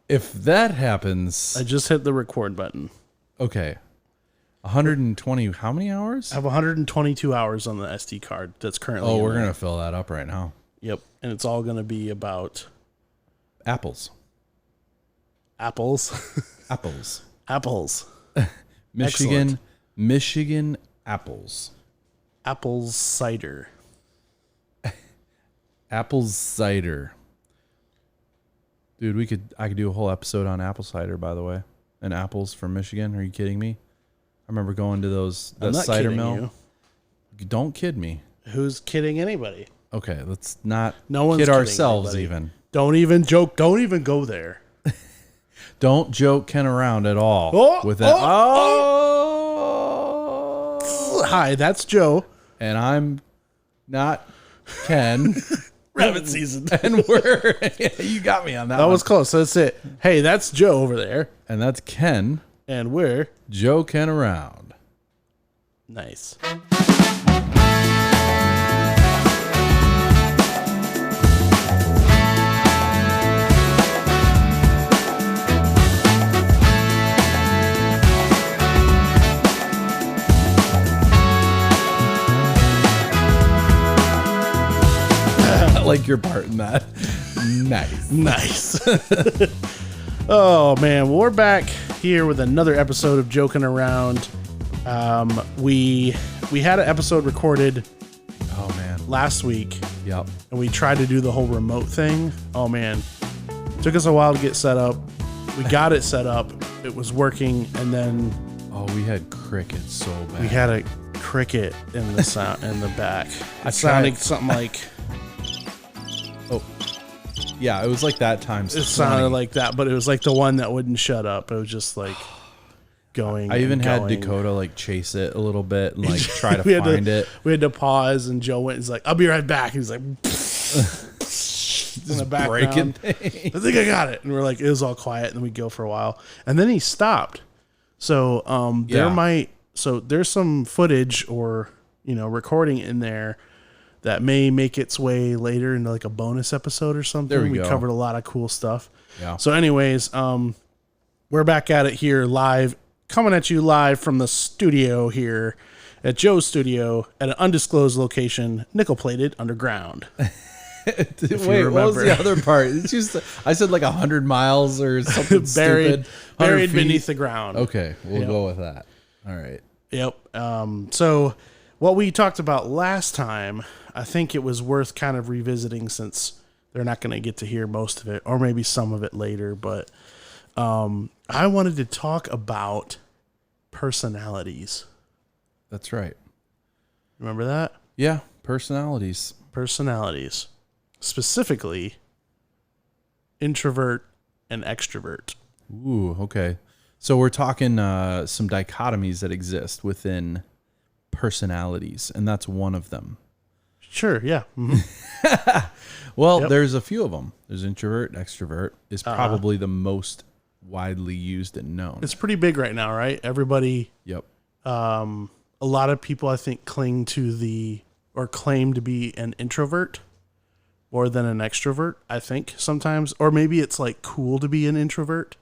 if that happens, I just hit the record button. okay. 120, how many hours? I have 122 hours on the SD card that's currently Oh, in we're there. going to fill that up right now. Yep. And it's all going to be about Apples. apples. Apples. Apples. Michigan apples. Apples cider. Apple cider. Dude, I could do a whole episode on apple cider, by the way. And apples from Michigan. Are you kidding me? I remember going to that cider mill. Don't kid me. Who's kidding anybody? Okay, let's not No one's kid kidding ourselves anybody. even. Don't even joke. Don't even go there. Don't joke Ken around at all with that. Hi, that's Joe. And I'm not Ken. Rabbit season. And you got me on that. That one. was close. That's it. Hey, that's Joe over there. And that's Ken. And we're Joe Ken around. nice. I like your part in that. Nice. Nice. Oh man, we're back here with another episode of Joking Around. We had an episode recorded Oh man. last week, Yep. and we tried to do the whole remote thing. Oh man, took us a while to get set up. We got it set up. It was working, and then Oh, we had crickets so bad. we had a cricket in the sound in the back. I It sounded tried. something like Oh. Yeah, it was like that times it 20. sounded like that, but it was like the one that wouldn't shut up. It was just like going. I even and had going. Dakota like chase it a little bit and like try to We had find it. We had to pause, and Joe went. He's like, "I'll be right back." He's like, in the Breaking background. things. I think I got it. And we're like, it was all quiet, and then we go for a while, and then he stopped. So Yeah. there's some footage or recording in there that may make its way later into like a bonus episode or something. There we go. covered a lot of cool stuff. Yeah. So anyways, we're back at it here live, coming at you live from the studio here at Joe's studio at an undisclosed location, nickel plated underground. Wait, what was the other part? It's just I said like 100 miles or something buried stupid. 100 feet. beneath the ground. Okay, we'll Yep. go with that. All right. Yep. So what we talked about last time, I think it was worth kind of revisiting since they're not going to get to hear most of it, or maybe some of it later. But I wanted to talk about personalities. That's right. Remember that? Yeah, personalities. Personalities. Specifically, introvert and extrovert. Ooh, okay. So we're talking some dichotomies that exist within personalities, and that's one of them. Sure, yeah. Mhm. Well, Yep. there's a few of them. There's introvert, extrovert is probably the most widely used and known. It's pretty big right now, right? Everybody, Yep. a lot of people, I think, cling to or claim to be an introvert more than an extrovert, I think, sometimes. Or maybe it's like cool to be an introvert.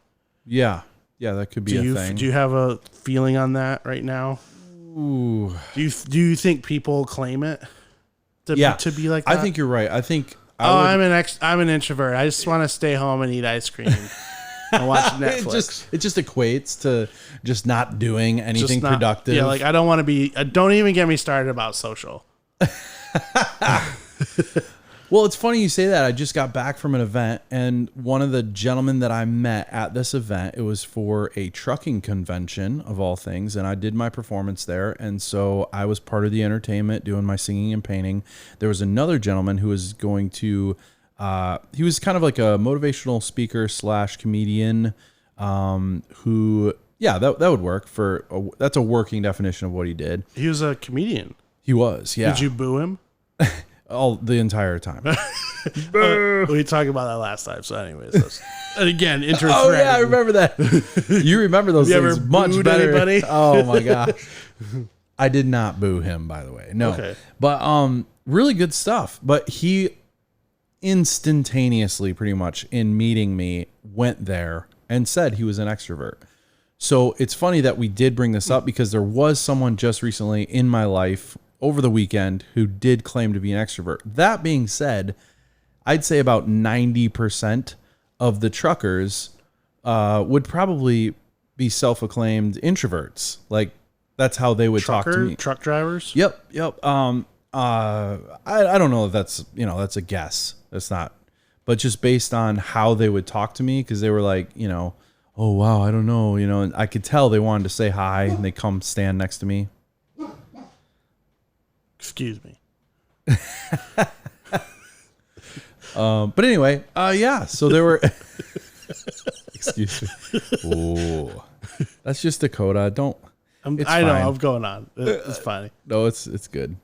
Yeah. Yeah, that could be a thing. Do you have a feeling on that right now? Ooh. Do you think people claim it to be like that? I think you're right. I think I'm an introvert. I just want to stay home and eat ice cream and watch Netflix. it just equates to just not doing anything Just not- productive. Yeah, like I don't want to be. Don't even get me started about social. Well, it's funny you say that. I just got back from an event, and one of the gentlemen that I met at this event, it was for a trucking convention of all things, and I did my performance there, and so I was part of the entertainment, doing my singing and painting. There was another gentleman who was going to, he was kind of like a motivational speaker / comedian, who, yeah, that would work that's a working definition of what he did. He was a comedian. He was, yeah. Did you boo him? All the entire time. We talked about that last time. So, anyways, and again, introvert. Oh yeah, I remember that. You remember those You things ever much booed better. anybody? Oh my gosh. I did not boo him, by the way. No. Okay. But really good stuff. But he instantaneously, pretty much in meeting me, went there and said he was an extrovert. So it's funny that we did bring this up because there was someone just recently in my life over the weekend who did claim to be an extrovert. That being said, I'd say about 90% of the truckers would probably be self-acclaimed introverts. Like that's how they would talk to me. Truck drivers? Yep. I don't know if that's, that's a guess. That's not, but just based on how they would talk to me, because they were like, oh wow, I don't know, and I could tell they wanted to say hi and they come stand next to me. Excuse me. But anyway, yeah, so there were excuse me. Oh, that's just Dakota. Don't. I know I'm going on. It's funny. No, it's good.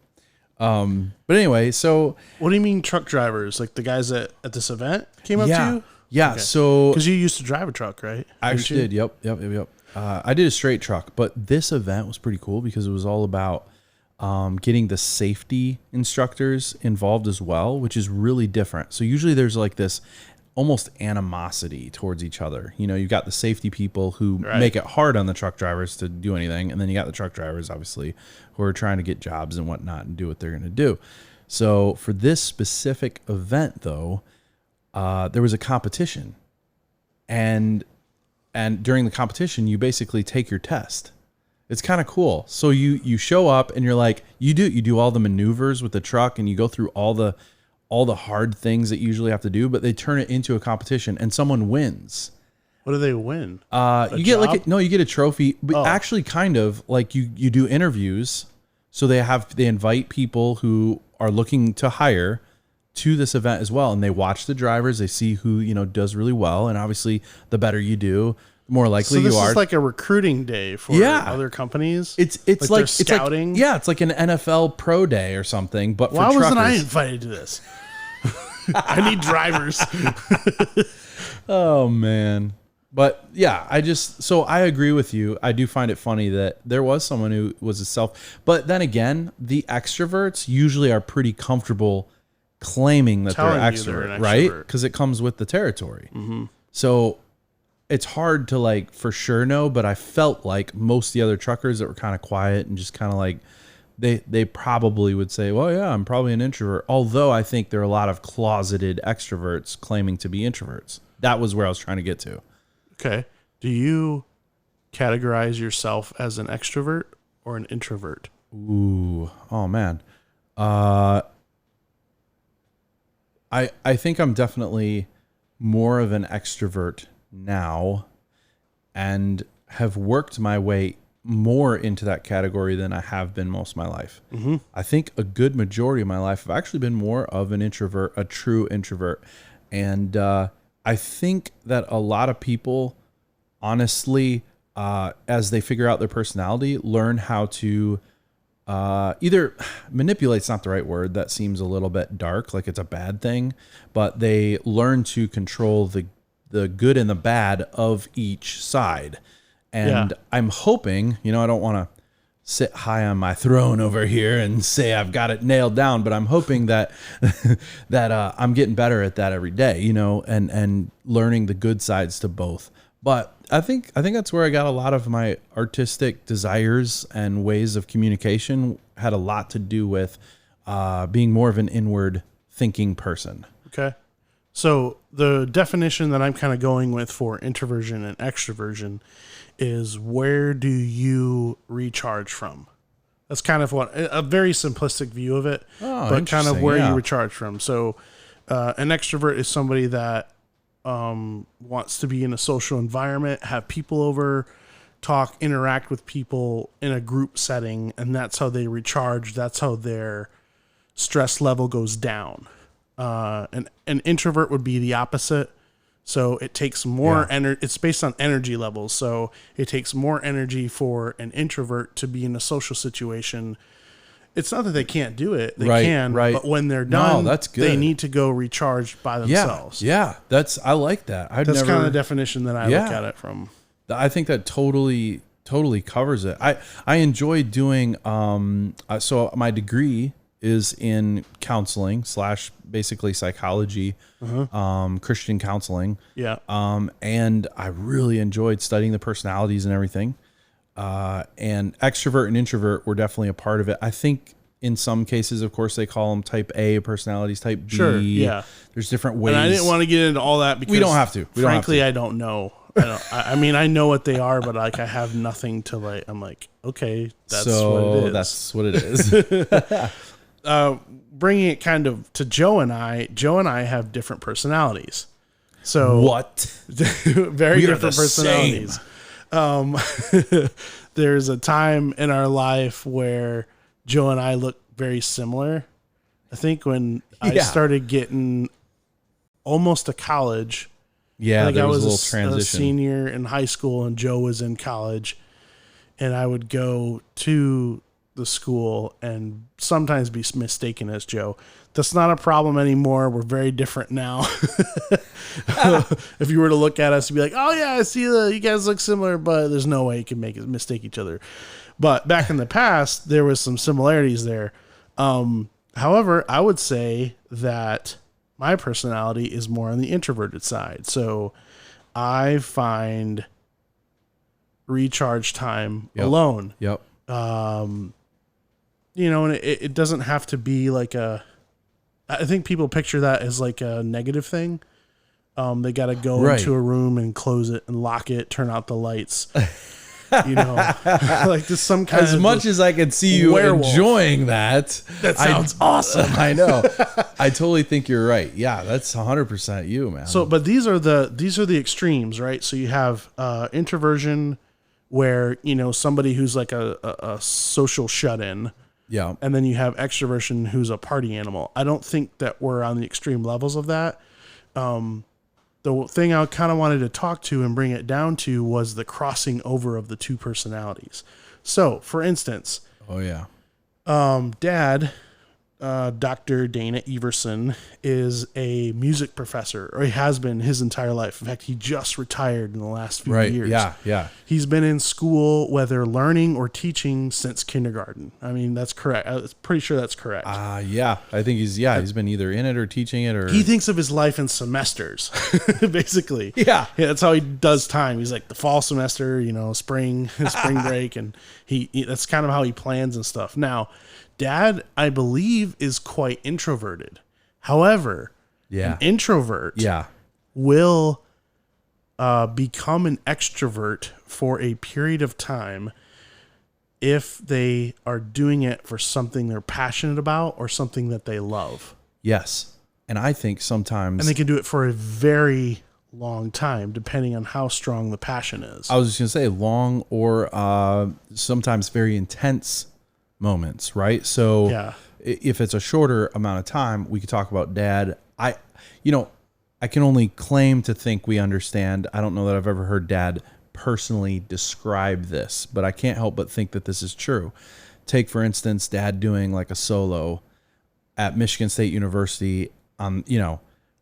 But anyway, so what do you mean truck drivers? Like the guys at this event came up to you? Yeah. Okay. So because you used to drive a truck, right? I actually did. Yep. I did a straight truck, but this event was pretty cool because it was all about getting the safety instructors involved as well, which is really different. So usually there's like this almost animosity towards each other. You've got the safety people who make it hard on the truck drivers to do anything. And then you got the truck drivers, obviously, who are trying to get jobs and whatnot and do what they're going to do. So for this specific event, though, there was a competition. And during the competition, you basically take your test. It's kind of cool. So you show up and you're like, you do all the maneuvers with the truck and you go through all the hard things that you usually have to do, but they turn it into a competition and someone wins. What do they win? You get you get a trophy, but actually kind of like you do interviews. So they invite people who are looking to hire to this event as well. And they watch the drivers, they see who, does really well. And obviously the better you do, the more likely you are. So this is like a recruiting day for other companies. It's like scouting. It's like an NFL pro day or something, but for truckers. Why wasn't I invited to this? I need drivers. Oh man. But yeah, I agree with you. I do find it funny that there was someone who was but then again, the extroverts usually are pretty comfortable claiming that they're extrovert, right? Because it comes with the territory. Mm-hmm. So it's hard to like for sure know, but I felt like most of the other truckers that were kind of quiet and just kind of like, they probably would say, well, yeah, I'm probably an introvert. Although I think there are a lot of closeted extroverts claiming to be introverts. That was where I was trying to get to. Okay. Do you categorize yourself as an extrovert or an introvert? Ooh. Oh man. I think I'm definitely more of an extrovert now and have worked my way more into that category than I have been most of my life. Mm-hmm. I think a good majority of my life I've actually been more of an introvert, a true introvert. And I think that a lot of people, honestly, as they figure out their personality, learn how to either manipulate's not the right word. That seems a little bit dark, like it's a bad thing, but they learn to control the good and the bad of each side. And I'm hoping, I don't want to sit high on my throne over here and say I've got it nailed down, but I'm hoping that I'm getting better at that every day, and learning the good sides to both. But I think that's where I got a lot of my artistic desires and ways of communication had a lot to do with being more of an inward thinking person. Okay. So the definition that I'm kind of going with for introversion and extroversion is, where do you recharge from? That's kind of a very simplistic view of it, but kind of where you recharge from. So an extrovert is somebody that wants to be in a social environment, have people over, talk, interact with people in a group setting, and that's how they recharge. That's how their stress level goes down. An introvert would be the opposite. So it takes more energy. It's based on energy levels. So it takes more energy for an introvert to be in a social situation. It's not that they can't do it. They can, but when they're done, that's good. They need to go recharge by themselves. Yeah. I like that. That's kind of the definition that I look at it from. I think that totally covers it. I enjoy doing, so my degree is in counseling / basically psychology, Christian counseling. Yeah. And I really enjoyed studying the personalities and everything. And extrovert and introvert were definitely a part of it. I think in some cases, of course, they call them type A personalities, type B. Sure, yeah. There's different ways. And I didn't want to get into all that because we don't have to. Frankly, I don't know. I mean, I know what they are, but like I have nothing to like. I'm like, okay, that's what it is. That's what it is. Bringing it kind of to Joe and I have different personalities. So what? Very different personalities. There's a time in our life where Joe and I look very similar. I think when I started getting almost to college. Yeah, I think there I was was a little transition. a senior in high school and Joe was in college. And I would go to the school and sometimes be mistaken as Joe. That's not a problem anymore. We're very different now. If you were to look at us, you'd be like, oh yeah, I see you guys look similar, but there's no way you can mistake each other. But back in the past, there was some similarities there. However, I would say that my personality is more on the introverted side. So I find recharge time alone. Yep. And it doesn't have to be like I think people picture that as like a negative thing. They got to go into a room and close it and lock it, turn out the lights. Like there's some kind as much as I can see you enjoying that. That sounds awesome. I know. I totally think you're right. Yeah, that's 100% you, man. So, but these are the extremes, right? So you have introversion, where somebody who's like a social shut-in. Yeah. And then you have extroversion, who's a party animal. I don't think that we're on the extreme levels of that. The thing I kind of wanted to talk to and bring it down to was the crossing over of the two personalities. So, for instance, Dad, Dr. Dana Everson, is a music professor, or he has been his entire life. In fact, he just retired in the last few years. Yeah. He's been in school, whether learning or teaching, since kindergarten. I mean, that's correct. I'm pretty sure that's correct. Yeah. I think he's been either in it or teaching it, or he thinks of his life in semesters, basically. Yeah, that's how he does time. He's like the fall semester, spring break, and he that's kind of how he plans and stuff. Now, Dad, I believe, is quite introverted. However, an introvert will become an extrovert for a period of time if they are doing it for something they're passionate about or something that they love. Yes. And I think sometimes... And they can do it for a very long time, depending on how strong the passion is. I was just going to say long or sometimes very intense moments, right? So if it's a shorter amount of time, we could talk about Dad. I can only claim to think we understand. I don't know that I've ever heard Dad personally describe this, but I can't help but think that this is true. Take, for instance, Dad doing like a solo at Michigan State University on,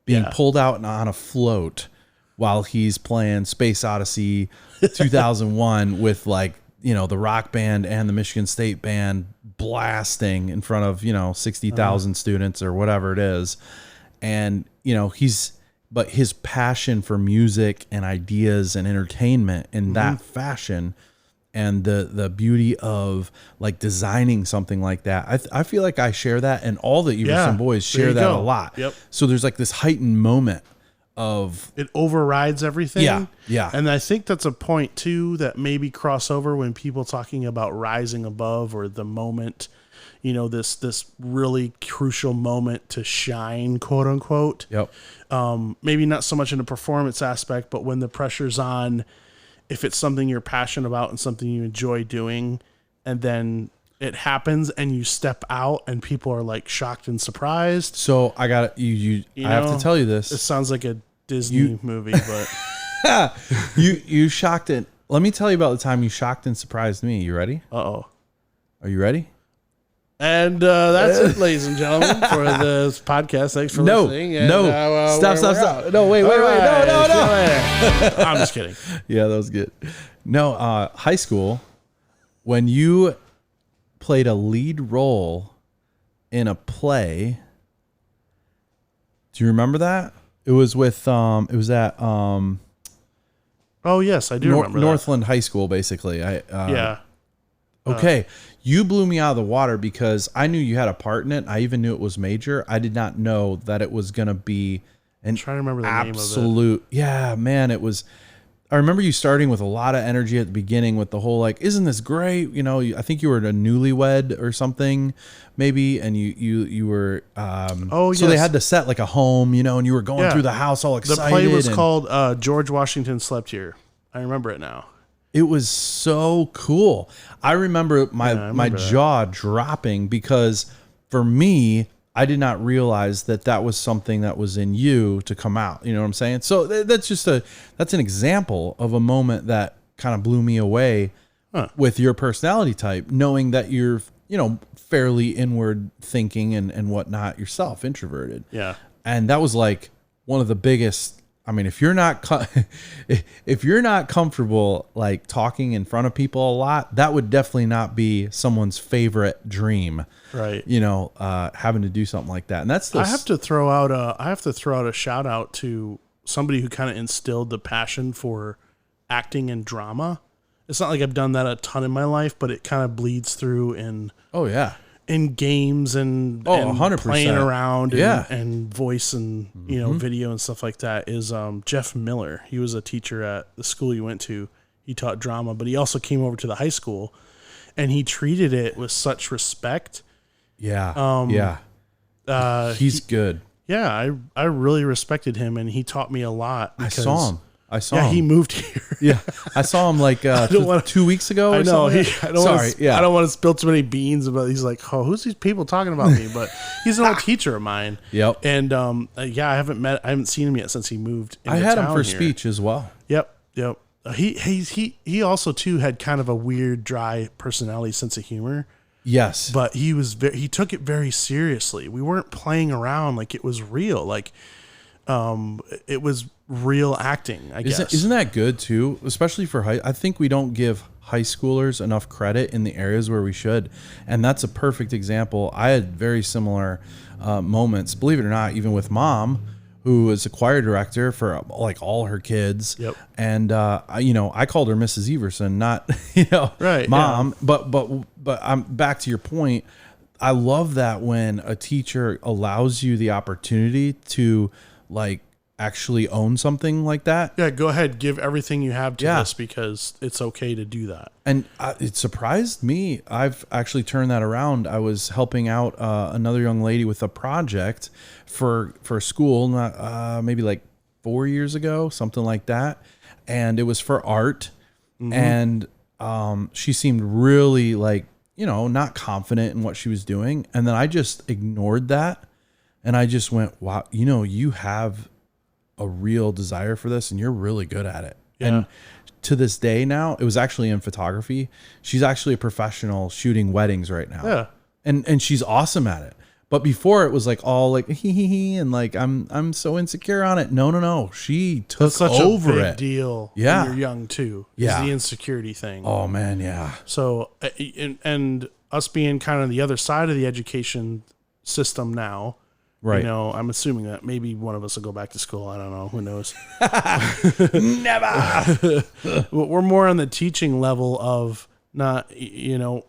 being pulled out on a float while he's playing Space Odyssey 2001 with like, the rock band and the Michigan State band blasting in front of, 60,000 students or whatever it is. And, but his passion for music and ideas and entertainment in that fashion, and the beauty of like designing something like that. I feel like I share that, and all the Everson boys share that a lot. Yep. So there's like this heightened moment of it overrides everything. Yeah. And I think that's a point too that maybe cross over when people talking about rising above, or the moment, this really crucial moment to shine, quote unquote. Yep. Maybe not so much in a performance aspect, but when the pressure's on, if it's something you're passionate about and something you enjoy doing, and then it happens and you step out and people are like shocked and surprised. So I got I have to tell you this. It sounds like a Disney movie, but you shocked it. Let me tell you about the time you shocked and surprised me. You ready? Uh-oh. Are you ready? And that's it, ladies and gentlemen, for this podcast. Thanks for listening. And, Stop. No, wait. No. I'm just kidding. Yeah, that was good. No, high school, when you played a lead role in a play. Do you remember that? It was with it was at Oh yes, I do remember that. Northland High School, basically. Yeah. Okay, you blew me out of the water because I knew you had a part in it. I even knew it was major. I did not know that it was going to be an trying to remember the name of it. absolute. Yeah, man, it was. I remember you starting with a lot of energy at the beginning with the whole like, "Isn't this great?" You know, I think you were a newlywed or something, maybe, and you were. Oh, so they yes. had to set like a home, you know, and you were going Yeah. through the house all The excited. play was and called George Washington Slept Here. I remember it now. It was so cool. I remember my remember that. jaw dropping because for me, I did not realize that that was something that was in you to come out. You know what I'm saying? So that's an example of a moment that kind of blew me away with your personality type, knowing that you're, you know, fairly inward thinking and whatnot yourself, introverted. Yeah. And that was like one of the biggest. I mean, if you're not comfortable like talking in front of people a lot, that would definitely not be someone's favorite dream, Right. you know, having to do something like that. And that's I have to throw out a shout out to somebody who kind of instilled the passion for acting and drama. It's not like I've done that a ton in my life, but it kind of bleeds through in games and 100%. playing around Yeah. and voice and you know video and stuff like that is Jeff Miller. He was a teacher at the school you went to. He taught drama, but he also came over to the high school and he treated it with such respect. Yeah. He's good. Yeah, I really respected him and he taught me a lot. I saw him. Yeah, he moved here. Yeah. I saw him like 2 weeks ago. I know. Or I don't want to spill too many beans about. He's like, oh, who's these people talking about me? But he's an old teacher of mine. Yep. And I haven't seen him yet since he moved. I had him for here. speech as well. Yep. He also too had kind of a weird, dry personality, sense of humor. Yes. But he took it very seriously. We weren't playing around like it was real. Like, it was real acting, I guess. Isn't that good too? Especially for I think we don't give high schoolers enough credit in the areas where we should. And that's a perfect example. I had very similar moments, believe it or not, even with mom, who was a choir director for like all her kids. Yep. And, I called her Mrs. Everson, not, Right, mom, but I'm back to your point. I love that when a teacher allows you the opportunity to like actually own something like that. Yeah, go ahead, give everything you have to this because it's okay to do that. And it surprised me. I've actually turned that around. I was helping out another young lady with a project for school, maybe like 4 years ago, something like that. And it was for art. Mm-hmm. And she seemed really like, not confident in what she was doing. And then I just ignored that. And I just went, wow, you have a real desire for this and you're really good at it. Yeah. And to this day now, it was actually in photography. She's actually a professional shooting weddings right now. Yeah. And she's awesome at it. But before it was like all like hee and like I'm so insecure on it. No. She took That's such over a big it. deal Yeah. when you're young too. Yeah. Is the insecurity thing. Oh man, yeah. So and us being kind of the other side of the education system now. Right. I'm assuming that maybe one of us will go back to school. I don't know. Who knows? Never. We're more on the teaching level of not,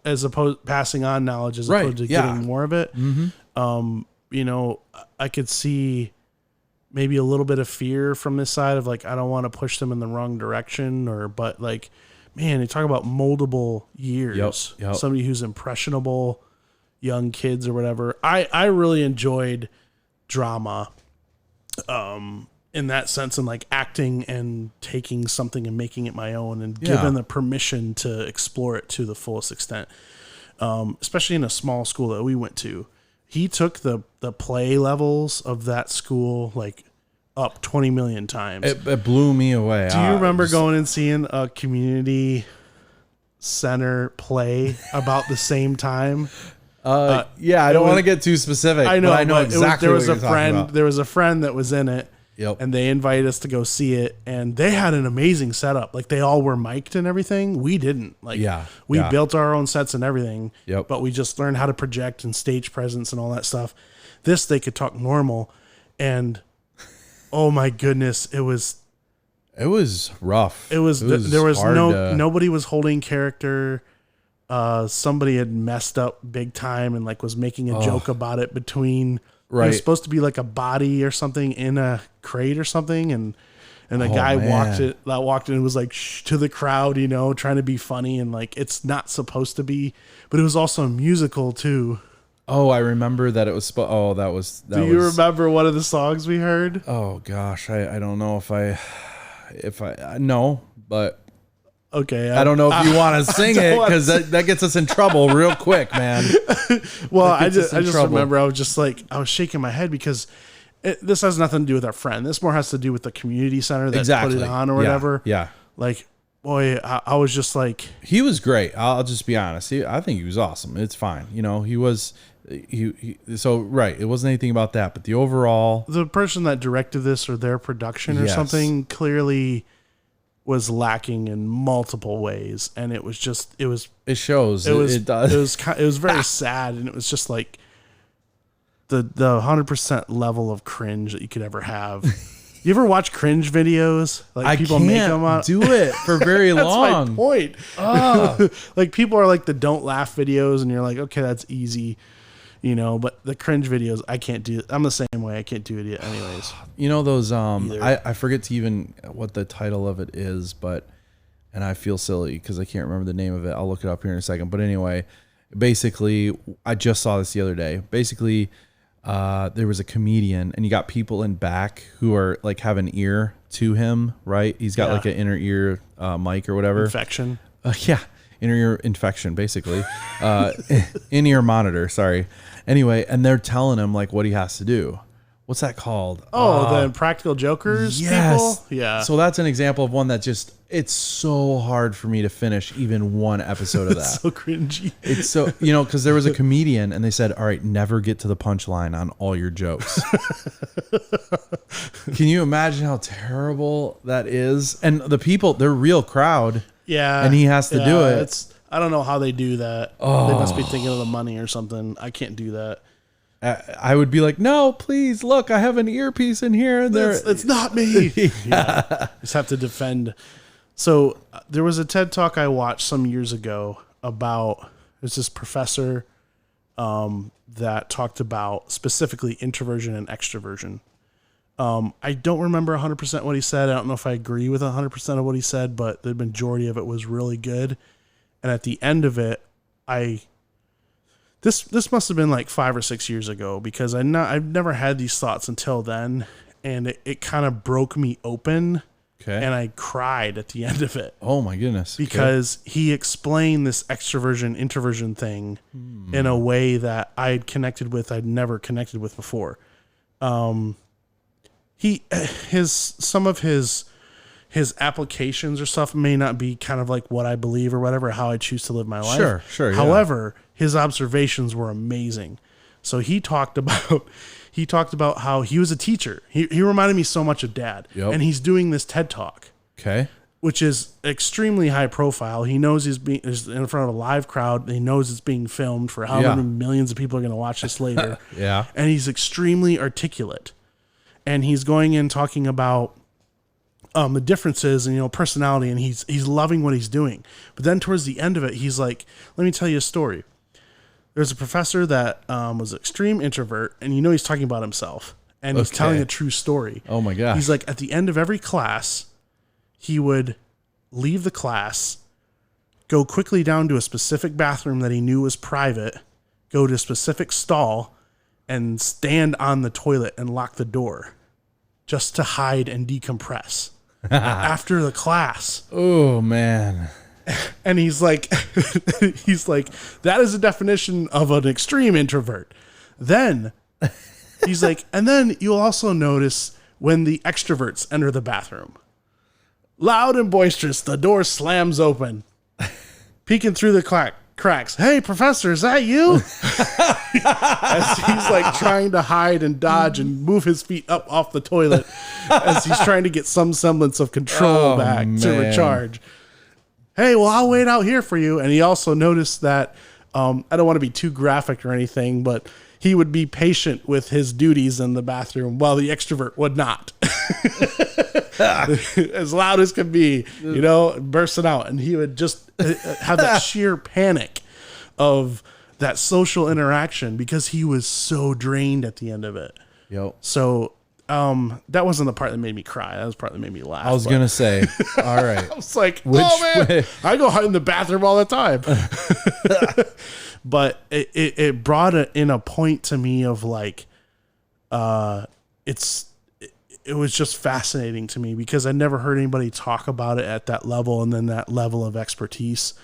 as opposed passing on knowledge as opposed to getting more of it. Mm-hmm. I could see maybe a little bit of fear from this side of like, I don't want to push them in the wrong direction but like, man, they talk about moldable years. Yep. Somebody who's impressionable, young kids or whatever. I really enjoyed drama in that sense, and like acting and taking something and making it my own and given the permission to explore it to the fullest extent. Especially in a small school that we went to. He took the play levels of that school like up 20 million times. It blew me away. Do you remember going and seeing a community center play about the same time? I don't want to get too specific. I know. But I know exactly there was what you're talking about. There was a friend that was in it. Yep. And they invited us to go see it, and they had an amazing setup. Like, they all were mic'd and everything. We didn't. Like, we built our own sets and everything. Yep. But we just learned how to project and stage presence and all that stuff. This, they could talk normal, and oh my goodness, it was rough. there was nobody was holding character. Somebody had messed up big time and like was making a joke about it between. Right. It was supposed to be like a body or something in a crate or something, and the guy walked in and was like shh to the crowd, you know, trying to be funny, and like it's not supposed to be, but it was also a musical too. Oh, I remember that it was. Do you remember one of the songs we heard? Oh gosh, I don't know if I no, but. Okay. I don't know if you want to sing it because that gets us in trouble real quick, man. Well, I just remember I was shaking my head because this has nothing to do with our friend. This more has to do with the community center that put it on or whatever. Yeah. Like, boy, I was just like, he was great. I'll just be honest. I think he was awesome. It's fine. You know, he was. So right. It wasn't anything about that, but the person that directed this or their production or something clearly was lacking in multiple ways, and it shows. It was very sad, and it was just like the 100% level of cringe that you could ever have. You ever watch cringe videos? Like people make them on. Do it for very long. That's my point. Oh. Like people are like the don't laugh videos, and you're like, okay, that's easy. You know, but the cringe videos, I can't do. I'm the same way. I can't do it yet anyways. You know, those, I forget to even what the title of it is, and I feel silly because I can't remember the name of it. I'll look it up here in a second. But anyway, basically, I just saw this the other day. Basically, there was a comedian, and you got people in back who are like have an ear to him, right? He's got like an inner ear mic or whatever. Infection. Inner ear infection, basically. In-ear monitor, sorry. Anyway, and they're telling him like what he has to do. What's that called? Oh, the Practical Jokers people? Yeah. So that's an example of one that just, it's so hard for me to finish even one episode of that. So cringy. It's so, you know, because there was a comedian and they said, all right, never get to the punchline on all your jokes. Can you imagine how terrible that is? And the people, they're real crowd. Yeah. And he has to do it. I don't know how they do that. Oh. They must be thinking of the money or something. I can't do that. I would be like, no, please, look, I have an earpiece in here. It's not me. Yeah. Just have to defend. So there was a TED Talk I watched some years ago about, there's this professor that talked about specifically introversion and extroversion. I don't remember 100% what he said. I don't know if I agree with 100% of what he said, but the majority of it was really good. And at the end of it, This must have been like 5 or 6 years ago because I've never had these thoughts until then, and it kind of broke me open. Okay. And I cried at the end of it. Oh my goodness. Because he explained this extroversion introversion thing in a way that I'd never connected with before. Some of his applications or stuff may not be kind of like what I believe or whatever, how I choose to live my life. Sure. However, his observations were amazing. So he talked about how he was a teacher. He reminded me so much of Dad. Yep. And he's doing this TED Talk. Okay. Which is extremely high profile. He knows he's in front of a live crowd. He knows it's being filmed for how many millions of people are going to watch this later. Yeah. And he's extremely articulate. And he's going in talking about the differences and, personality, and he's loving what he's doing. But then towards the end of it, he's like, let me tell you a story. There's a professor that was an extreme introvert, and he's talking about himself, and he's telling a true story. Oh my gosh. He's like, at the end of every class, he would leave the class, go quickly down to a specific bathroom that he knew was private, go to a specific stall, and stand on the toilet and lock the door just to hide and decompress after the class. Oh man. And he's like, that is a definition of an extreme introvert. Then he's like, and then you'll also notice when the extroverts enter the bathroom. Loud and boisterous, the door slams open. Peeking through the cracks. Hey, professor, is that you? As he's like trying to hide and dodge and move his feet up off the toilet as he's trying to get some semblance of control back to recharge. Hey, well, I'll wait out here for you. And he also noticed that, I don't want to be too graphic or anything, but he would be patient with his duties in the bathroom while the extrovert would not. As loud as can be, bursting out. And he would just have that sheer panic of that social interaction because he was so drained at the end of it. Yep. So that wasn't the part that made me cry. That was the part that made me laugh. I was going to say, all right. I was like, man, I go hide in the bathroom all the time. But it brought in a point to me of like, it was just fascinating to me because I never heard anybody talk about it at that level and then that level of expertise.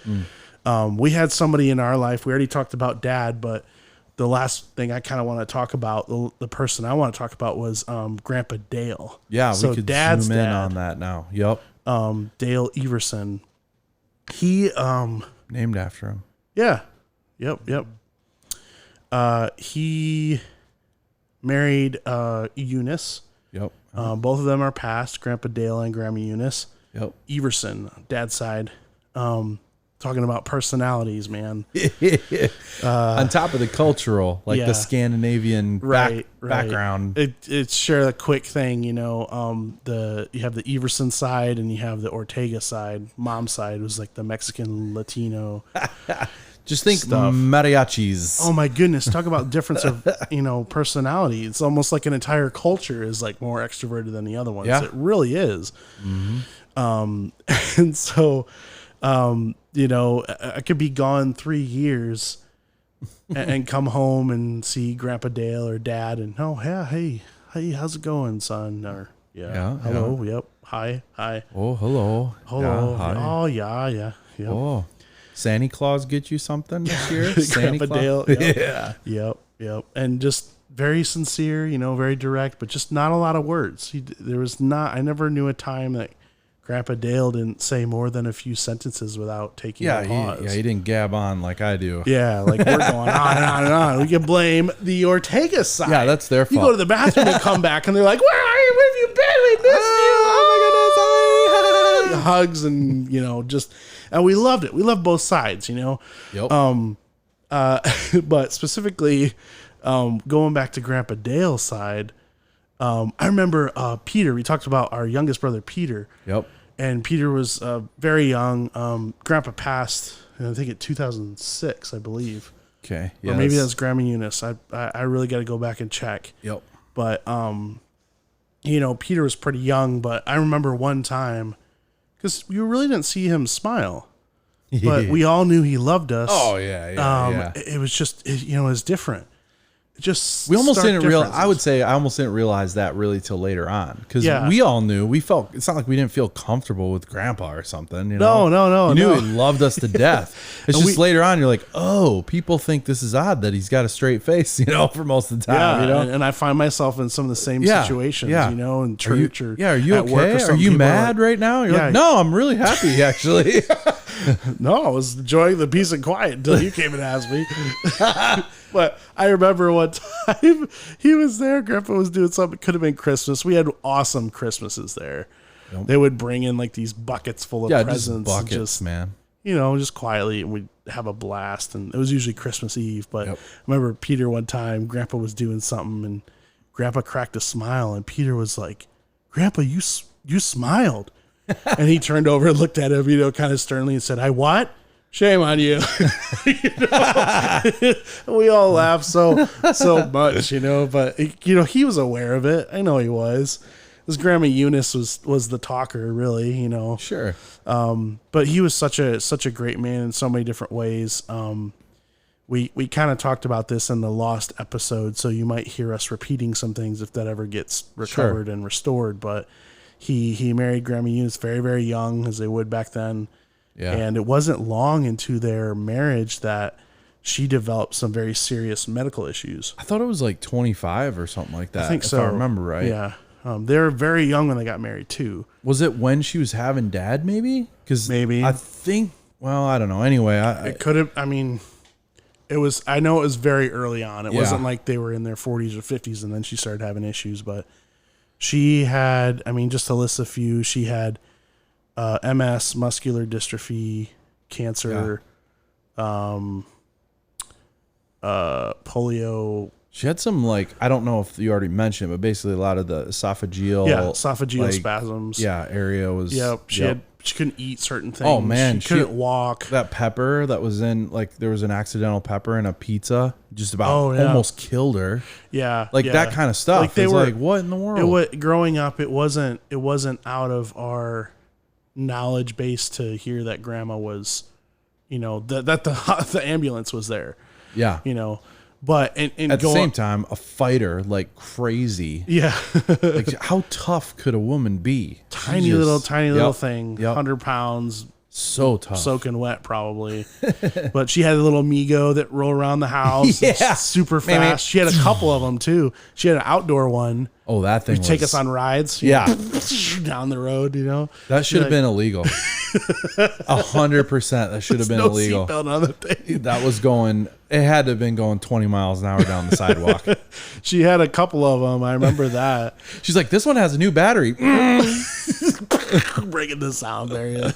We had somebody in our life, we already talked about Dad, but the last thing I kind of want to talk about, the person I want to talk about was Grandpa Dale. Yeah, so we could Dad's zoom in dad, on that now. Yep. Dale Everson. He named after him. Yeah. Yep. He married Eunice. Yep. Both of them are passed, Grandpa Dale and Grandma Eunice. Yep. Everson, Dad's side. Talking about personalities, man. On top of the cultural, like the Scandinavian background. It's sure a quick thing, you have the Everson side and you have the Ortega side. Mom's side was like the Mexican Latino. Just think mariachis. Oh my goodness. Talk about difference of, personality. It's almost like an entire culture is like more extroverted than the other ones. Yeah. It really is. Mm-hmm. And so, I could be gone 3 years and come home and see Grandpa Dale or Dad and, hey, how's it going, son? Or hello. Yep. Hi. Oh, hello. Yeah, hi. Oh, yeah. Yep. Oh, Santa Claus get you something this year? Grandpa Dale. Yep. Yeah. Yep. And just very sincere, very direct, but just not a lot of words. I never knew a time that Grandpa Dale didn't say more than a few sentences without taking a pause. He didn't gab on like I do. Yeah, like we're going on and on and on. We can blame the Ortega side. Yeah, that's their fault. You go to the bathroom and come back, and they're like, "Where are you? Where have you been? We missed you! Oh my goodness!" Hugs and and we loved it. We loved both sides, Yep. But specifically, going back to Grandpa Dale's side, I remember Peter. We talked about our youngest brother, Peter. Yep. And Peter was very young. Grandpa passed, I think, in 2006, I believe. Okay. Yeah. Or maybe that's Grandma Eunice. I really got to go back and check. Yep. But, Peter was pretty young. But I remember one time, because you really didn't see him smile. But we all knew he loved us. Oh, yeah. It was just, it was different. We almost didn't realize. I would say I almost didn't realize that really till later on because we all knew. We felt it's not like we didn't feel comfortable with Grandpa or something. No. You knew he loved us to death. It's just later on you're like, oh, people think this is odd that he's got a straight face, for most of the time. And I find myself in some of the same situations, in church are you okay? Are you mad right now? You're like, no, I'm really happy actually. No, I was enjoying the peace and quiet until you came and asked me. But I remember one time he was there. Grandpa was doing something. It could have been Christmas. We had awesome Christmases there. Yep. They would bring in like these buckets full of presents. Just buckets, man. Just quietly, and we'd have a blast. And it was usually Christmas Eve. But I remember Peter one time, Grandpa was doing something, and Grandpa cracked a smile. And Peter was like, Grandpa, you smiled. And he turned over and looked at him, kind of sternly and said, I what? Shame on you. We all laughed so much, but he was aware of it. I know he was. His Grandma Eunice was the talker, really, Sure. But he was such a great man in so many different ways. We kind of talked about this in the Lost episode, so you might hear us repeating some things if that ever gets recovered and restored. But he married Grandma Eunice very, very young, as they would back then. Yeah. And it wasn't long into their marriage that she developed some very serious medical issues. I thought it was like 25 or something like that. I think so. If I remember right. Yeah. They were very young when they got married too. Was it when she was having Dad maybe? Because maybe. I think well, I don't know. Anyway, It could have. I mean, it was. I know it was very early on. It Yeah. wasn't like they were in their 40s or 50s and then she started having issues. But she had. I mean, just to list a few, she had MS, muscular dystrophy, cancer, polio. she had some like, I don't know if you already mentioned, but basically a lot of the esophageal, Esophageal like, spasms. area was. Yep. She couldn't eat certain things. Oh, man, she couldn't walk. That pepper that was in, like, there was an accidental pepper in a pizza, just about almost killed her. Yeah, Like that kind of stuff. Like they it's were like, what in the world? It was, growing up, it wasn't out of our knowledge base to hear that grandma was, that the ambulance was there. Yeah. But and at the same time, a fighter like crazy. Yeah. Like, how tough could a woman be? tiny little thing, 100 pounds, so tough, soaking wet probably. But she had a little Migo that rolled around the house. Yeah. Super fast. She had a couple of them too. She had an outdoor one. Oh, that thing Take us on rides. Yeah. Down the road, That should have been illegal. 100%. That should have been no illegal. seatbelt on the thing. That was going, it had to have been going 20 miles an hour down the sidewalk. She had a couple of them. I remember that. She's like, this one has a new battery. Breaking the sound barrier.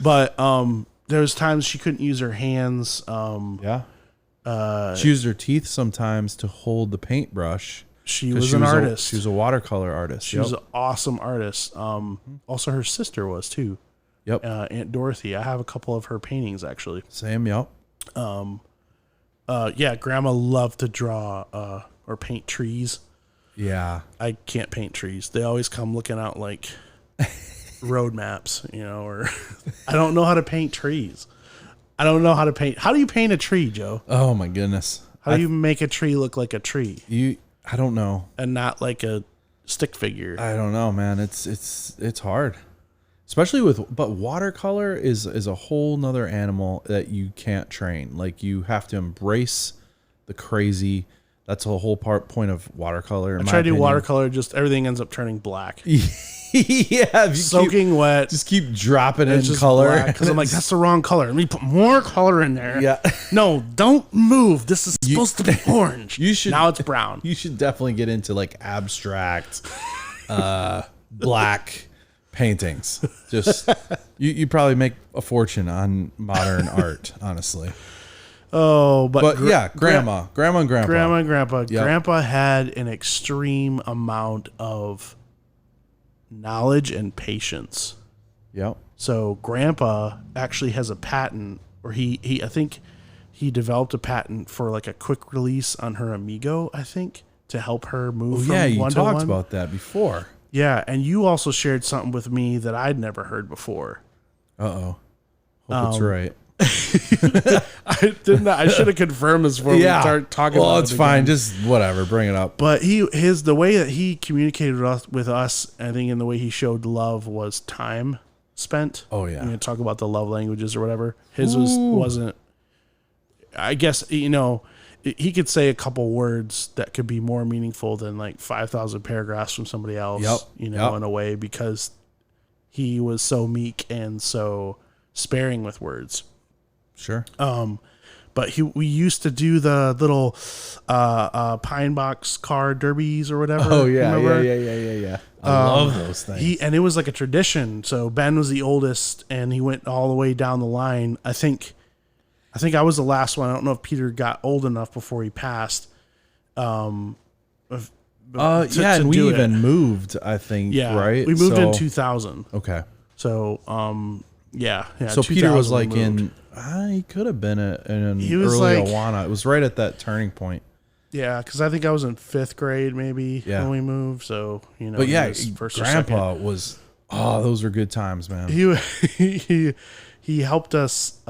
But there was times she couldn't use her hands. Yeah. She used her teeth sometimes to hold the paintbrush. She was an artist. She was a watercolor artist. She was an awesome artist. Also, her sister was too. Yep. Aunt Dorothy. I have a couple of her paintings actually. Same. Yep. Yeah, Grandma loved to draw or paint trees. Yeah. I can't paint trees. They always come looking out like road maps, or I don't know how to paint trees. I don't know how to paint. How do you paint a tree, Joe? Oh my goodness. How do you make a tree look like a tree? I don't know. And not like a stick figure. I don't know, man. It's hard. Especially but watercolor is a whole nother animal that you can't train. Like, you have to embrace the crazy. That's a whole point of watercolor. I try to do watercolor, just everything ends up turning black. Yeah, soaking wet. Just keep dropping in color because I'm like, that's the wrong color. Let me put more color in there. Yeah. No, don't move. This is supposed to be orange. Now it's brown. You should definitely get into like abstract, black paintings. Just you probably make a fortune on modern art, honestly. Oh, but grandma and grandpa. Grandma and grandpa. Yep. Grandpa had an extreme amount of knowledge and patience. Yep. So grandpa actually has a patent, or I think he developed a patent for like a quick release on her Amigo, I think, to help her move from one to one. Yeah, you talked about that before. Yeah, and you also shared something with me that I'd never heard before. Uh-oh. Hope it's right. I should have confirmed this before we start talking about it. Well, it's fine. Just whatever. Bring it up. But the way that he communicated with us, I think, and the way he showed love was time spent. Oh, yeah. I'm going to talk about the love languages or whatever. His wasn't, I guess, he could say a couple words that could be more meaningful than like 5,000 paragraphs from somebody else, in a way, because he was so meek and so sparing with words. Sure. But we used to do the little pine box car derbies or whatever. Oh yeah, yeah. I love those things. And it was like a tradition. So Ben was the oldest, and he went all the way down the line. I think I was the last one. I don't know if Peter got old enough before he passed. And we even moved. I think. Yeah, right. We moved in 2000. Okay. So yeah. So Peter was like he could have been in an early Awana. It was right at that turning point. Yeah, because I think I was in 5th grade maybe when we moved. So but yeah, Grandpa was. Oh, those were good times, man. He helped us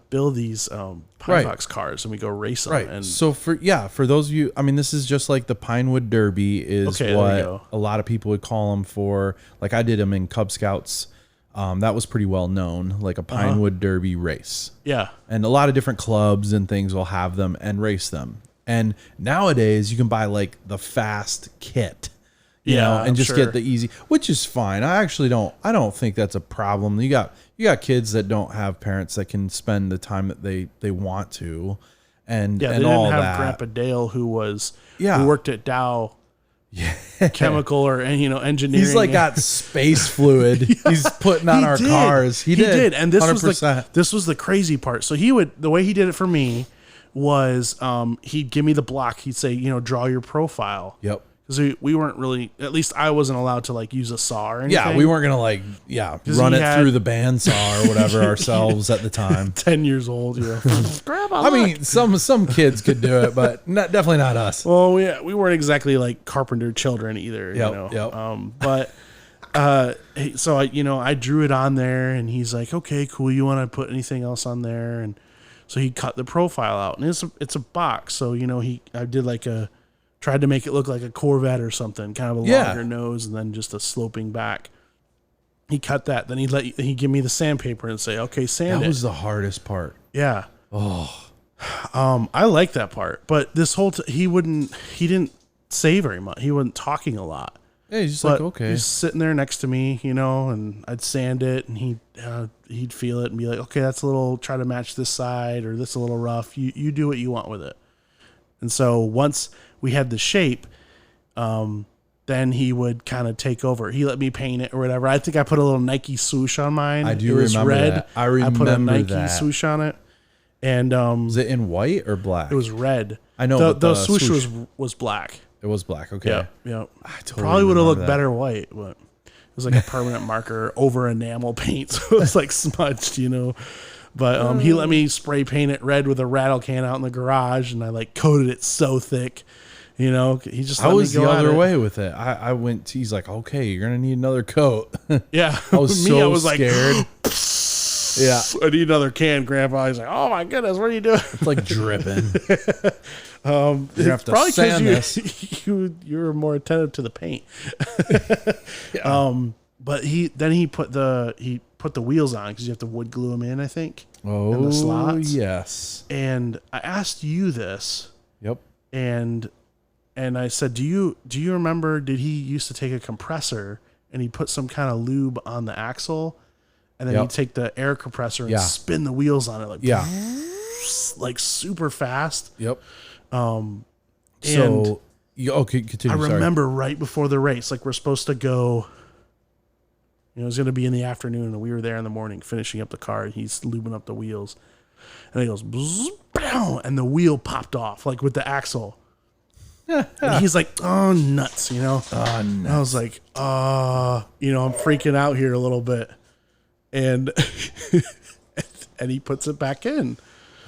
build these pine box cars, and we go race them. Right. And so for those of you, I mean, this is just like the Pinewood Derby is what a lot of people would call them for. Like I did them in Cub Scouts. That was pretty well known, like a Pinewood Derby race. Yeah. And a lot of different clubs and things will have them and race them. And nowadays you can buy like the fast kit, Yeah, and I'm just sure. get the easy, which is fine. I don't think that's a problem. You got kids that don't have parents that can spend the time that they want to, and Yeah, they and didn't all have that. Grandpa Dale who Yeah. worked at Dow Chemical or engineering. He's like got space fluid. He's putting on our cars. He did. And this 100%. this was the crazy part. So the way he did it for me was he'd give me the block. He'd say, draw your profile. Yep. Because we weren't really, at least I wasn't allowed to like use a saw or anything. Yeah, we weren't gonna run it through the bandsaw or whatever ourselves at the time. 10 years old, Grandma, I mean, some kids could do it, but definitely not us. well, we weren't exactly like carpenter children either, Yep. But so I drew it on there, and he's like, okay, cool. You want to put anything else on there? And so he cut the profile out, and it's a box. So I did like tried to make it look like a Corvette or something, kind of a longer nose and then just a sloping back. He cut that. Then he'd give me the sandpaper and say, okay, sand it. That was the hardest part. Yeah. Oh, I like that part, but this whole he didn't say very much. He wasn't talking a lot. yeah, he's just But like, okay. he's sitting there next to me, and I'd sand it, and he'd feel it and be like, okay, that's a little, try to match this side, or this a little rough. You do what you want with it. And so once we had the shape, then he would kind of take over. He let me paint it or whatever. I think I put a little Nike swoosh on mine. I do It was remember red. that. I remember put a Nike that. swoosh on it, and Was it in white or black? it was red. I know, the, but the the swoosh swoosh- was black. It was black. Okay. Yeah. I totally Probably would have looked remember that. better white, but it was like a permanent marker over enamel paint, so it was like smudged, But he let me spray paint it red with a rattle can out in the garage, and I like coated it so thick, He just I let was me go the at other it. way with it. I went to, he's like, okay, you're going to need another coat. Yeah, I was me, I so was scared. Yeah. I need another can, Grandpa. He's like, oh my goodness, what are you doing? It's like dripping. You're going to have to Probably sand because this. you were more attentive to the paint. Yeah. But he put the wheels on because you have to wood glue them in, I think. Oh, and the slots. yes. And I asked you this, Yep. and I said, do you remember? Did he used to take a compressor and he put some kind of lube on the axle, and then he'd take the air compressor and spin the wheels on it like super fast. Yep. And So, okay, continue. I Sorry. remember right before the race, like we're supposed to go. It was going to be in the afternoon, and we were there in the morning finishing up the car. And he's lubing up the wheels, and he goes, bzz, pow, and the wheel popped off, like with the axle. And he's like, "Oh nuts!" Oh, And I was like, I'm freaking out here a little bit, and and he puts it back in.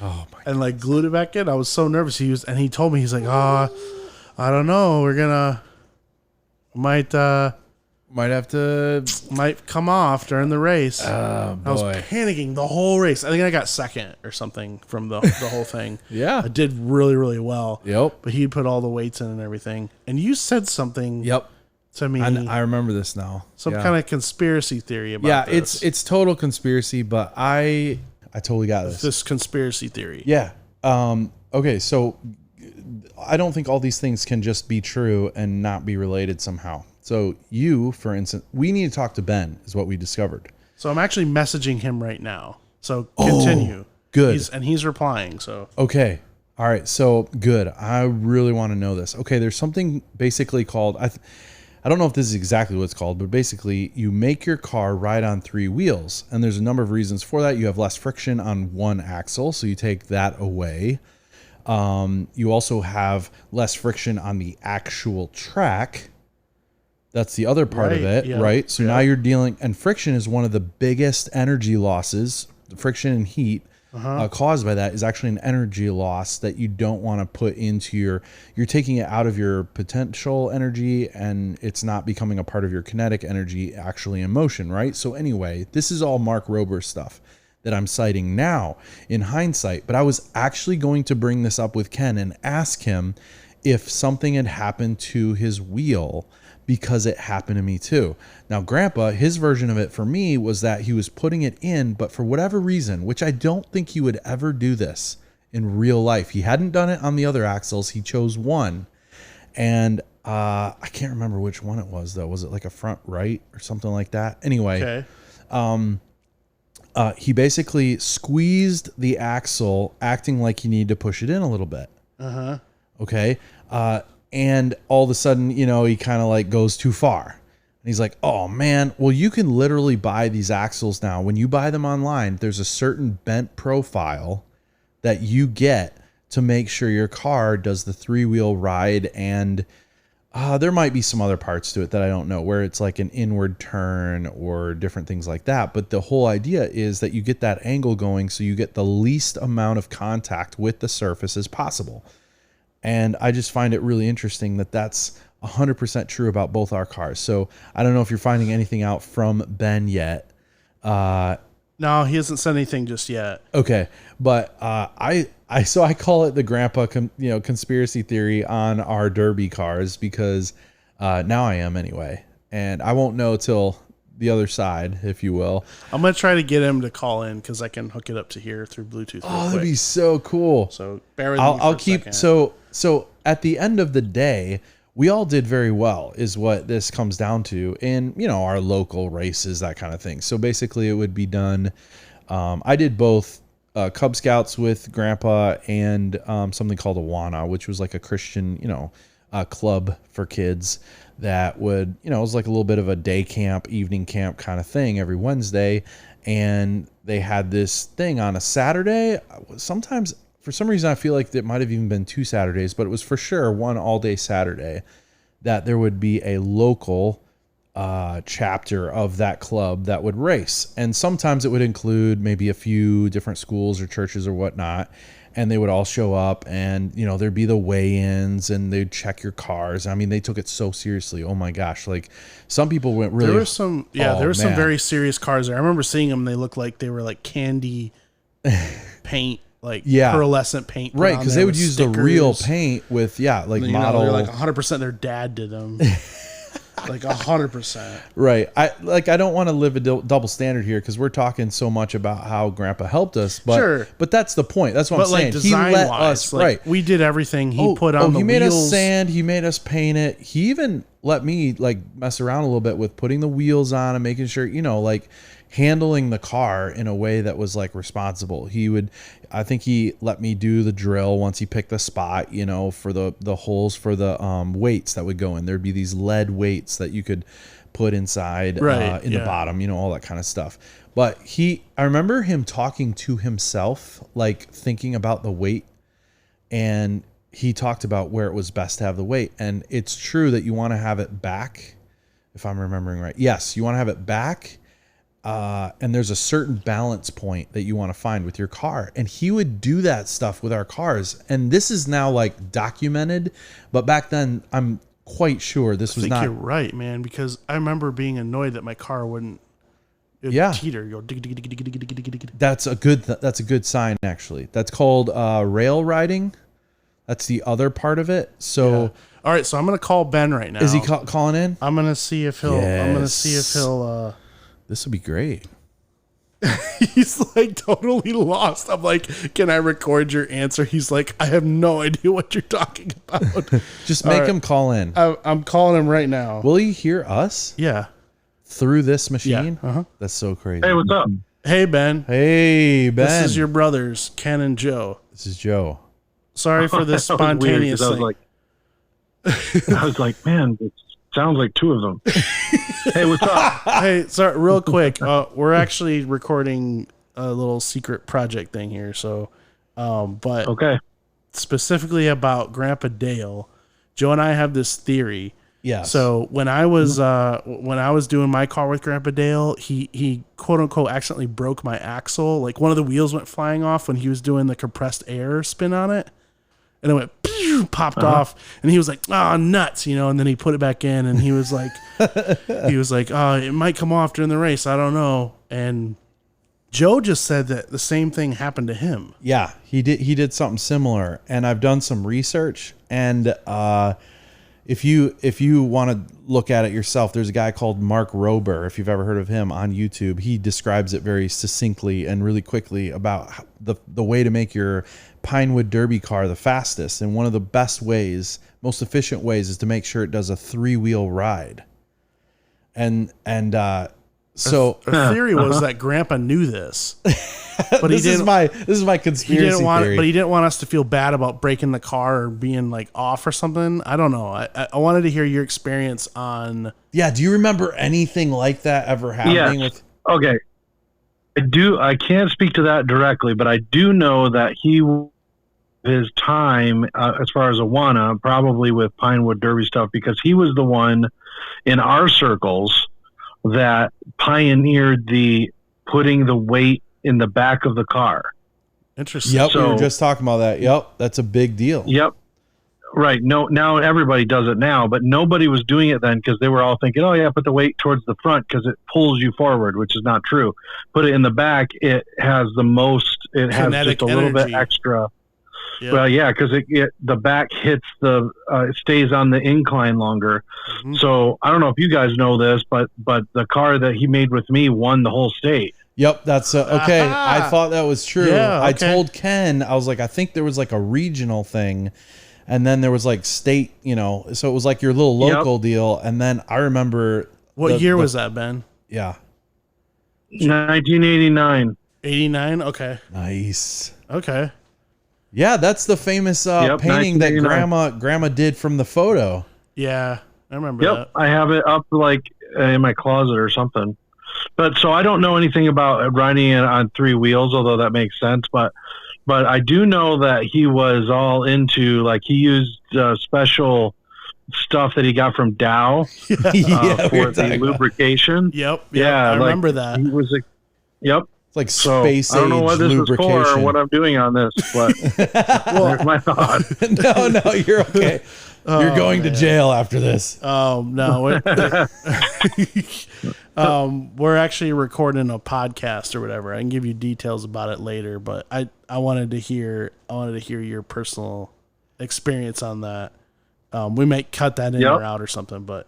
Oh my! And like glued it back in. I was so nervous. He told me, he's like, I don't know. Might come off during the race. Oh boy! I was panicking the whole race. I think I got second or something from the whole thing. Yeah. I did really, really well. Yep. But he put all the weights in and everything. And you said something Yep. to me. I remember this now. Some kind of conspiracy theory about this. it's total conspiracy, but I totally got this. This conspiracy theory. Yeah. Okay, so I don't think all these things can just be true and not be related somehow. So you, for instance, we need to talk to Ben, is what we discovered. So I'm actually messaging him right now. So continue. Good. He's replying. So Okay. All right. So good. I really want to know this. Okay. There's something basically called, I don't know if this is exactly what it's called, but basically you make your car ride on 3 wheels. And there's a number of reasons for that. You have less friction on one axle, so you take that away. You also have less friction on the actual track. That's the other part of it, right? So now you're dealing, and friction is one of the biggest energy losses. The friction and heat caused by that is actually an energy loss that you don't want to put into you're taking it out of your potential energy, and it's not becoming a part of your kinetic energy actually in motion, right? So anyway, this is all Mark Rober stuff that I'm citing now in hindsight, but I was actually going to bring this up with Ken and ask him if something had happened to his wheel, because it happened to me too. Now, Grandpa, his version of it for me was that he was putting it in, but for whatever reason, which I don't think he would ever do this in real life. He hadn't done it on the other axles. He chose one. And I can't remember which one it was though. Was it like a front right or something like that? Anyway, Okay. he basically squeezed the axle, acting like he needed to push it in a little bit. Okay. And all of a sudden, he kind of like goes too far. And he's like, oh man, well, you can literally buy these axles now. When you buy them online, there's a certain bent profile that you get to make sure your car does the 3-wheel ride. And there might be some other parts to it that I don't know, where it's like an inward turn or different things like that. But the whole idea is that you get that angle going so you get the least amount of contact with the surface as possible. And I just find it really interesting that that's 100% true about both our cars. So I don't know if you're finding anything out from Ben yet. No, he hasn't said anything just yet. Okay, but I call it the grandpa conspiracy theory on our Derby cars because now I am anyway, and I won't know till the other side, if you will. I'm gonna try to get him to call in because I can hook it up to here through Bluetooth. Oh, that'd be so cool. So bear with me. I'll keep so at the end of the day, we all did very well, is what this comes down to in, our local races, that kind of thing. So basically it would be done. I did both Cub Scouts with Grandpa and something called Awana, which was like a Christian, club for kids that would, it was like a little bit of a day camp, evening camp kind of thing every Wednesday. And they had this thing on a Saturday. Sometimes, for some reason, I feel like it might have even been 2 Saturdays, but it was for sure one all-day Saturday that there would be a local chapter of that club that would race. And sometimes it would include maybe a few different schools or churches or whatnot, and they would all show up and, there'd be the weigh-ins and they'd check your cars. I mean, they took it so seriously. Oh my gosh. Like some people went really... There were some very serious cars there. I remember seeing them. They looked like they were like candy paint. Like pearlescent paint. Right, because they would use stickers. The real paint with, like model. They're like 100% their dad did them. Like 100%. Right. I don't want to live a double standard here because we're talking so much about how Grandpa helped us. But, sure. But that's the point. That's what I'm saying. He let us, right. We did everything. He put on the wheels. He made us sand. He made us paint it. He even let me mess around a little bit with putting the wheels on and making sure, handling the car in a way that was responsible. I think he let me do the drill once he picked the spot, for the holes for the weights that would go in. There'd be these lead weights that you could put inside in the bottom, all that kind of stuff. But I remember him talking to himself, thinking about the weight, and he talked about where it was best to have the weight. And it's true that you want to have it back, if I'm remembering right. Yes, you want to have it back. And there's a certain balance point that you want to find with your car. And he would do that stuff with our cars. And this is now documented, but back then I'm quite sure this was not. You're right, man, because I remember being annoyed that my car wouldn't teeter, go dig, dig, dig, dig, dig, dig, dig, dig. That's a good sign, actually. That's called rail riding. That's the other part of it. So all right, so I'm gonna call Ben right now. Is he calling in? I'm gonna see if he'll This would be great. He's totally lost. I'm like, can I record your answer? He's like, I have no idea what you're talking about. Just make him call in. I'm calling him right now. Will he hear us? Yeah. Through this machine? Yeah. Uh-huh. That's so crazy. Hey, what's up? Hey, Ben. Hey, Ben. This is your brothers, Ken and Joe. This is Joe. Sorry for this spontaneous thing. I was like, man, it sounds like two of them. Hey, what's up? Hey, sorry, real quick. We're actually recording a little secret project thing here. So, but okay. Specifically about Grandpa Dale, Joe and I have this theory. Yeah. So when I was doing my car with Grandpa Dale, he quote unquote accidentally broke my axle. Like one of the wheels went flying off when he was doing the compressed air spin on it. And it went popped off, and he was like, "Oh, nuts," and then he put it back in, and he was like, "Oh, it might come off during the race. I don't know." And Joe just said that the same thing happened to him. Yeah, he did something similar, and I've done some research, and if you want to look at it yourself, there's a guy called Mark Rober, if you've ever heard of him, on YouTube. He describes it very succinctly and really quickly about the way to make your Pinewood Derby car the fastest. And one of the best ways, most efficient ways is to make sure it does a 3-wheel ride. So our theory was that Grandpa knew this, but this is my conspiracy theory. But he didn't want us to feel bad about breaking the car or being like off or something. I don't know. I wanted to hear your experience on. Yeah. Do you remember anything like that ever happening? Yes. Okay. I can't speak to that directly, but I do know that his time as far as Awana, probably with Pinewood Derby stuff, because he was the one in our circles that pioneered the putting the weight in the back of the car. Interesting. Yep, we were just talking about that. Yep, that's a big deal. Yep. Right. No, now everybody does it now, but nobody was doing it then because they were all thinking, oh yeah, put the weight towards the front because it pulls you forward, which is not true. Put it in the back, it has the most, it has just a little bit extra. Yep. Well, yeah, because the back hits it stays on the incline longer. Mm-hmm. So I don't know if you guys know this, but the car that he made with me won the whole state. Yep, that's okay. I thought that was true. Yeah, okay. I told Ken, I was like, I think there was like a regional thing, and then there was like state, so it was like your little local deal. And then I remember what year was that, Ben? Yeah, 1989. 89. Okay. Nice. Okay. Yeah, that's the famous painting that grandma did from the photo. Yeah, I remember that. I have it up like in my closet or something. But so I don't know anything about riding it on 3 wheels, although that makes sense. But I do know that he was all into, like, he used special stuff that he got from Dow for the lubrication. Yep. Yeah, I remember that. He was It's like space age lubrication. I don't know what this is for or what I'm doing on this, but there's my thought. No, you're okay. You're going to jail after this. Oh, no. We're actually recording a podcast or whatever. I can give you details about it later, but I wanted to hear your personal experience on that. We might cut that in or out or something, but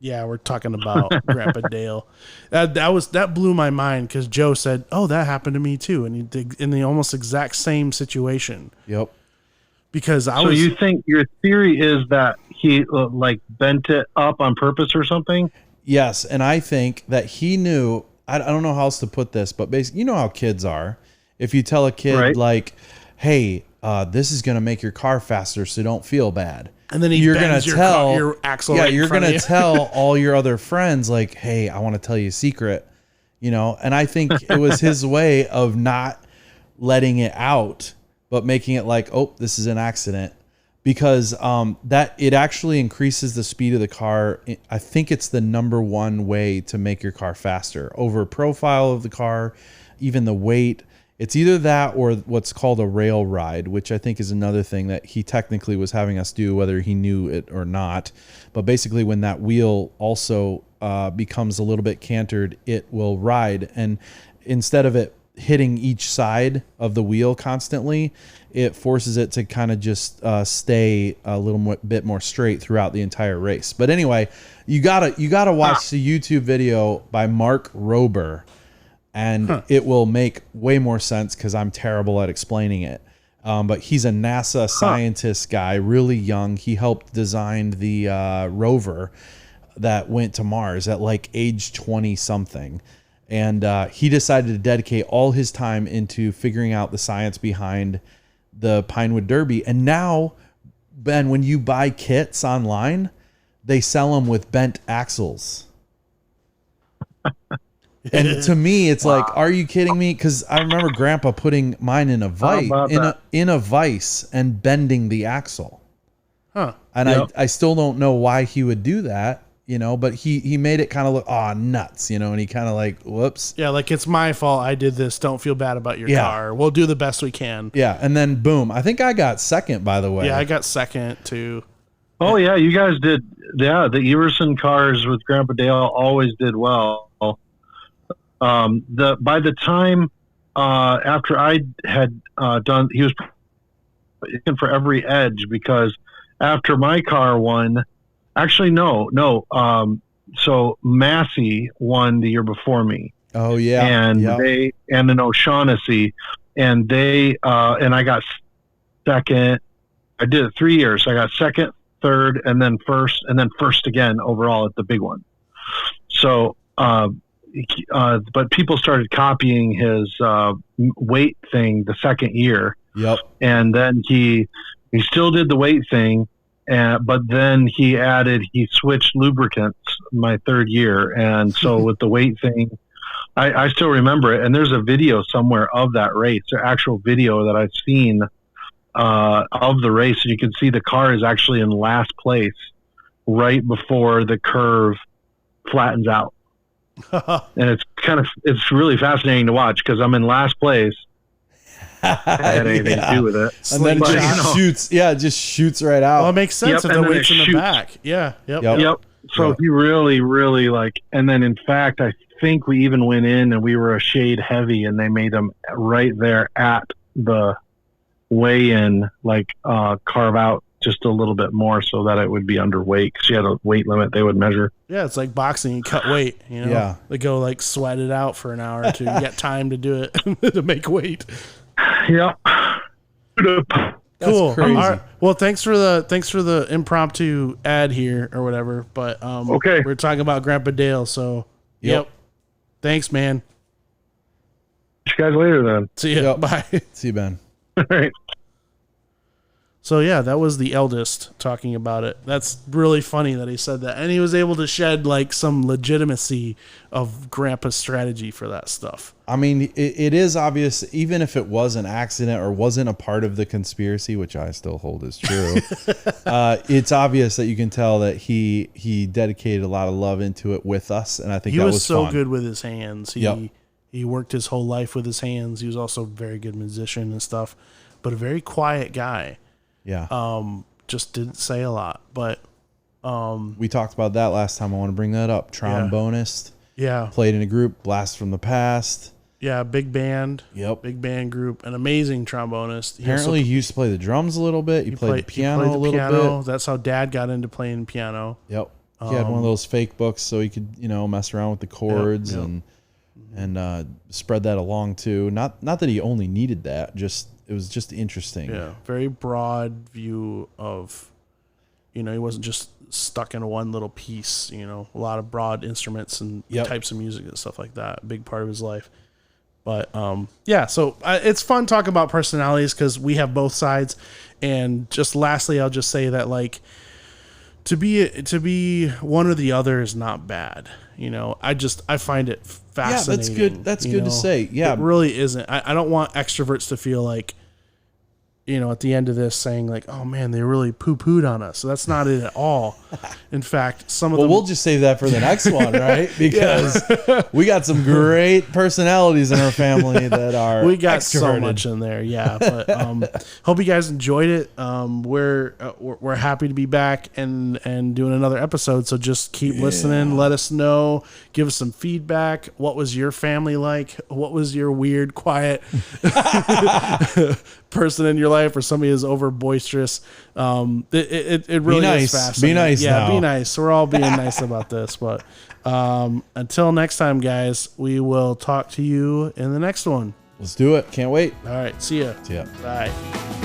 yeah, we're talking about Grandpa Dale. That blew my mind because Joe said, "Oh, that happened to me too," and he did in the almost exact same situation. Yep. Because so you think your theory is that he like bent it up on purpose or something? Yes, and I think that he knew. I don't know how else to put this, but basically, you know how kids are. If you tell a kid like, "Hey, this is going to make your car faster, so don't feel bad," and then you're going to tell your axle. Yeah, you're going to tell all your other friends like, "Hey, I want to tell you a secret," And I think it was his way of not letting it out, but making it like, "Oh, this is an accident," because that it actually increases the speed of the car. I think it's the number one way to make your car faster over profile of the car, even the weight. It's either that or what's called a rail ride, which I think is another thing that he technically was having us do, whether he knew it or not. But basically, when that wheel also becomes a little bit cantered, it will ride. And instead of it hitting each side of the wheel constantly, it forces it to kind of just stay a little bit more straight throughout the entire race. But anyway, you gotta watch the YouTube video by Mark Rober, and it will make way more sense because I'm terrible at explaining it. But he's a NASA scientist guy, really young. He helped design the rover that went to Mars at like age 20 something. And he decided to dedicate all his time into figuring out the science behind the Pinewood Derby. And now, Ben, when you buy kits online, they sell them with bent axles. And to me, it's like, are you kidding me? Because I remember Grandpa putting mine in a vise and bending the axle. Huh. And I still don't know why he would do that. But he made it kind of look, nuts, and he kind of like, whoops. Yeah, like, it's my fault. I did this. Don't feel bad about your car. We'll do the best we can. Yeah, and then boom. I think I got second, by the way. Yeah, I got second too. Oh, yeah, you guys did. Yeah, the Everson cars with Grandpa Dale always did well. By the time after I had done, he was looking for every edge because after my car won. Actually, no. So Massey won the year before me. Oh yeah, and an O'Shaughnessy, and they and I got second, I did it 3 years. I got second, third, and then first again overall at the big one. So, but people started copying his weight thing the second year. Yep. And then he still did the weight thing, but then he switched lubricants my third year. And so with the weight thing, I still remember it. And there's a video somewhere of that race, an actual video that I've seen of the race. And you can see the car is actually in last place right before the curve flattens out. And it's really fascinating to watch because I'm in last place. I had anything to do with it. And then it just shoots right out. Well, it makes sense if the weight's in the back. Yeah. Yep. So he really, really and then in fact, I think we even went in and we were a shade heavy and they made them right there at the weigh-in, carve out just a little bit more so that it would be underweight because you had a weight limit they would measure. Yeah, it's like boxing. You cut weight, Yeah. They go sweat it out for an hour or two. You got time to do it to make weight. Yeah. Cool. Crazy. All right. Well, thanks for the impromptu ad here or whatever. But okay. We're talking about Grandpa Dale, so yep. Thanks, man. See you guys later then. See you. Yep. Bye. See you, Ben. All right. So yeah, that was the eldest talking about it. That's really funny that he said that, and he was able to shed some legitimacy of Grandpa's strategy for that stuff. I mean, it is obvious, even if it was an accident or wasn't a part of the conspiracy, which I still hold is true. It's obvious that you can tell that he dedicated a lot of love into it with us, and I think he that was so fun. good with his hands. He worked his whole life with his hands. He was also a very good musician and stuff, but a very quiet guy. Yeah. Just didn't say a lot, but we talked about that last time. I want to bring that up. Trombonist. Yeah. Played in a group, Blast from the Past. Yeah, big band. Yep. Big band group. An amazing trombonist. Apparently, he used to play the drums a little bit. He played the piano a little bit. That's how Dad got into playing piano. Yep. He had one of those fake books so he could, mess around with the chords and spread that along too. Not that he only needed that, it was just interesting. Yeah, very broad view of, he wasn't just stuck in one little piece, a lot of broad instruments and types of music and stuff like that. A big part of his life. But so it's fun talking about personalities because we have both sides. And just lastly, I'll just say that to be one or the other is not bad. I find it fascinating. Yeah, that's good. That's good to say. Yeah, it really isn't. I don't want extroverts to feel like, at the end of this saying oh man, they really poo-pooed on us. So that's not it at all. In fact, some of them. Well, we'll just save that for the next one, right? Because we got some great personalities in our family that are we got extroverted. So much in there. Yeah. But hope you guys enjoyed it. We're happy to be back and doing another episode. So just keep listening. Let us know. Give us some feedback. What was your family like? What was your weird, quiet person in your life, or somebody who's over boisterous? It really is fascinating. Be nice. Yeah, now. be nice. We're all being nice about this. But until next time, guys, we will talk to you in the next one. Let's do it. Can't wait. All right. See ya. See ya. Bye.